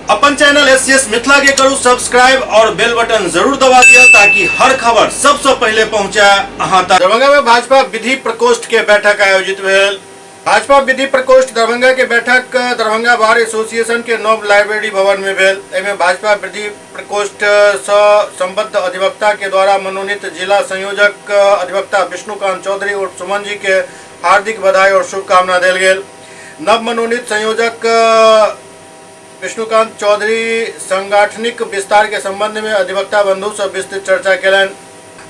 अपन channel SCS Mithila के करू subscribe और बेल बटन जरूर दबा दिया ताकि हर खबर सबसे पहले पहुंचे अहां तक। दरभंगा में भाजपा विधि प्रकोष्ठ के बैठक आयोजित भेल। भाजपा विधि प्रकोष्ठ दरभंगा के बैठक दरभंगा बार एसोसिएशन के नव लाइब्रेरी भवन में भेल। एमे भाजपा विधि प्रकोष्ठ से संबद्ध अधिवक्ता के द्वारा मनोनीत जिला संयोजक अधिवक्ता विष्णुकांत चौधरी और सुमन जी के हार्दिक बधाई और शुभकामना देल गेल। नव मनोनीत संयोजक विष्णुकांत चौधरी सांगठनिक विस्तार के संबंध में अधिवक्ता बंधु से विस्तृत चर्चा केलन।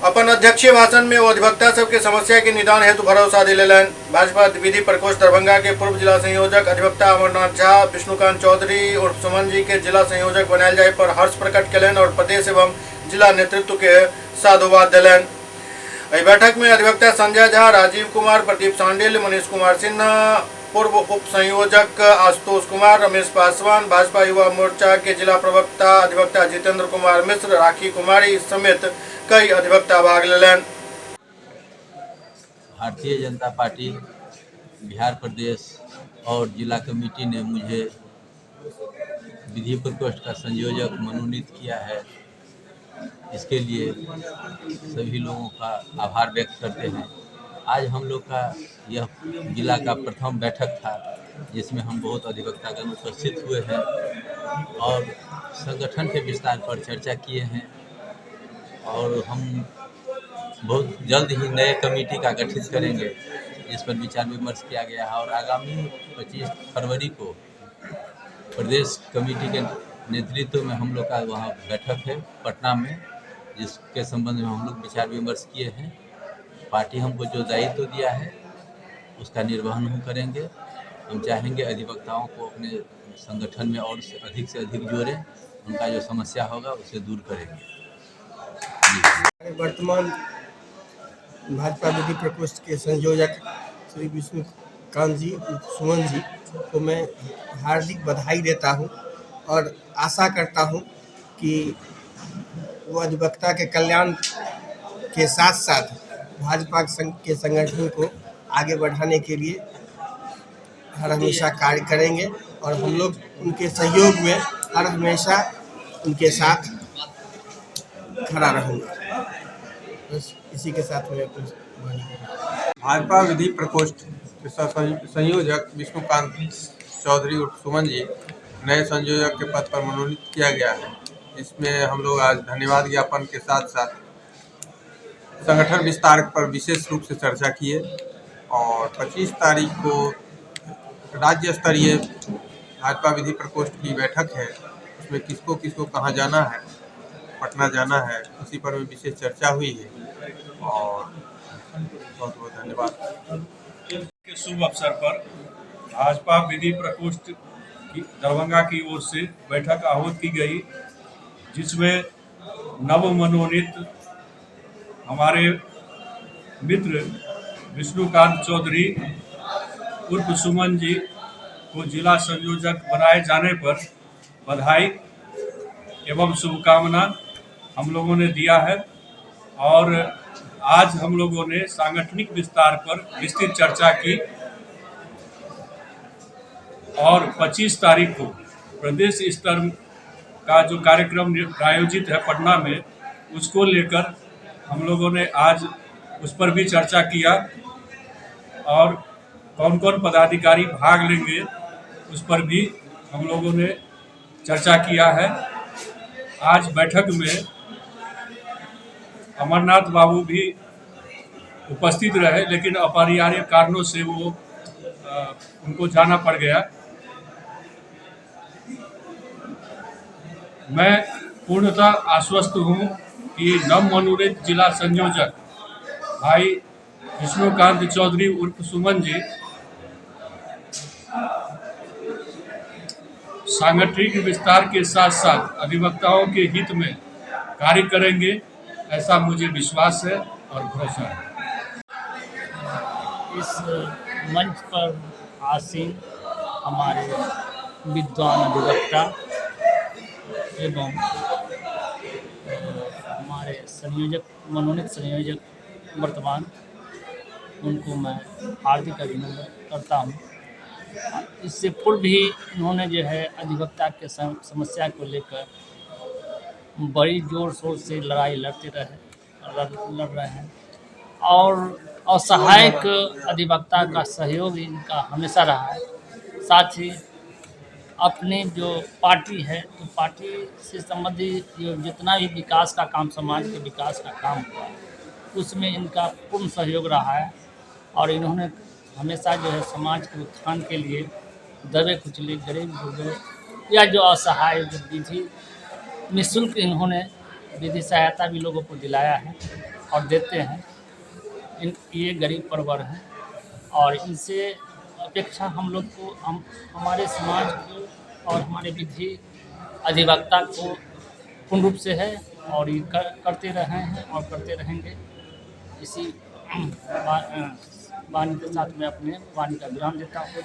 अपन अध्यक्षीय भाषण में वो अधिवक्ता सबके समस्या के निदान हेतु भरोसा दिलेलन। भाजपा विधि प्रकोष्ठ दरभंगा के पूर्व जिला संयोजक अधिवक्ता अमरनाथ झा विष्णुकांत चौधरी और सुमन जी के जिला संयोजक बनायल जाए पर हर्ष प्रकट केलन और प्रदेश एवं जिला नेतृत्व के साधुवाद दिलन। इस बैठक में अधिवक्ता संजय झा, राजीव कुमार, प्रदीप सांडिल, मनीष कुमार सिन्हा, पूर्व उप संयोजक आशुतोष कुमार, रमेश पासवान, भाजपा युवा मोर्चा के जिला प्रवक्ता अधिवक्ता जितेंद्र कुमार मिश्र, राखी कुमारी समेत कई अधिवक्ता भाग लेलन। भारतीय जनता पार्टी बिहार प्रदेश और जिला कमेटी ने मुझे विधि प्रकोष्ठ का संयोजक मनोनीत किया है। इसके लिए सभी लोगों का आभार व्यक्त करते हैं। आज हम लोग का यह जिला का प्रथम बैठक था जिसमें हम बहुत अधिवक्तागण उपस्थित हुए हैं और संगठन के विस्तार पर चर्चा किए हैं और हम बहुत जल्द ही नए कमेटी का गठित करेंगे जिस पर विचार विमर्श किया गया है और आगामी 25 फरवरी को प्रदेश कमेटी के नेतृत्व में हम लोग का वहाँ बैठक है पटना में, जिसके संबंध में हम लोग विचार विमर्श किए हैं। पार्टी हमको जो दायित्व दिया है उसका निर्वहन हम करेंगे। हम चाहेंगे अधिवक्ताओं को अपने संगठन में और से अधिक जोड़ें, उनका जो समस्या होगा उसे दूर करेंगे। वर्तमान भाजपा विधि प्रकोष्ठ के संयोजक श्री विष्णुकांत जी, सुमन जी को मैं हार्दिक बधाई देता हूं और आशा करता हूं कि वो अधिवक्ता के कल्याण के साथ साथ भाजपा के संगठन को आगे बढ़ाने के लिए हर हमेशा कार्य करेंगे और हम लोग उनके सहयोग में हर हमेशा उनके साथ खड़ा रहूँगा। बस इसी के साथ मैं कुछ भाजपा विधि प्रकोष्ठ संयोजक विष्णुकांत चौधरी और सुमन जी नए संयोजक के पद पर मनोनीत किया गया है। इसमें हम लोग आज धन्यवाद ज्ञापन के साथ साथ संगठन विस्तार पर विशेष रूप से चर्चा किए और 25 तारीख को राज्य स्तरीय भाजपा विधि प्रकोष्ठ की बैठक है। उसमें किसको किसको कहाँ जाना है, पटना जाना है, उसी पर भी विशेष चर्चा हुई है और बहुत बहुत धन्यवाद। के शुभ अवसर पर भाजपा विधि प्रकोष्ठ की दरभंगा की ओर से बैठक आहूत की गई, जिसमें नव मनोनीत हमारे मित्र विष्णुकांत चौधरी उर्फ सुमन जी को जिला संयोजक बनाए जाने पर बधाई एवं शुभकामना हम लोगों ने दिया है और आज हम लोगों ने सांगठनिक विस्तार पर विस्तृत चर्चा की और 25 तारीख को प्रदेश स्तर का जो कार्यक्रम आयोजित है पटना में, उसको लेकर हम लोगों ने आज उस पर भी चर्चा किया और कौन कौन पदाधिकारी भाग लेंगे उस पर भी हम लोगों ने चर्चा किया है। आज बैठक में अमरनाथ बाबू भी उपस्थित रहे, लेकिन अपरिहार्य कारणों से वो उनको जाना पड़ गया। मैं पूर्णतः आश्वस्त हूँ कि नव मनोनीत जिला संयोजक भाई विष्णुकांत चौधरी उर्फ सुमन जी सांगठनिक विस्तार के साथ साथ अधिवक्ताओं के हित में कार्य करेंगे, ऐसा मुझे विश्वास है और भरोसा है। इस मंच पर आसीन हमारे विद्वान अधिवक्ता एवं हमारे संयोजक मनोनीत संयोजक वर्तमान, उनको मैं हार्दिक अभिनंदन करता हूं इससे पूर्व भी इन्होंने जो है अधिवक्ता के समस्या को लेकर बड़ी जोर शोर से लड़ाई लड़ रहे हैं और असहायक अधिवक्ता का सहयोग इनका हमेशा रहा है। साथ ही अपनी जो पार्टी है तो पार्टी से संबंधित जो जितना भी विकास का काम, समाज के विकास का काम हुआ उसमें इनका पूर्ण सहयोग रहा है और इन्होंने हमेशा जो है समाज के उत्थान के लिए दबे कुचले गरीब गुरबे या जो असहाय जो विधि निःशुल्क इन्होंने विधि सहायता भी लोगों को दिलाया है और देते हैं। ये गरीब परिवार हैं और इनसे अपेक्षा हम लोग को हमारे समाज को और हमारे विधि अधिवक्ता को पूर्ण रूप से है और ये करते रहे हैं और करते रहेंगे। इसी वाणी के साथ मैं अपने वाणी का विराम देता हूँ।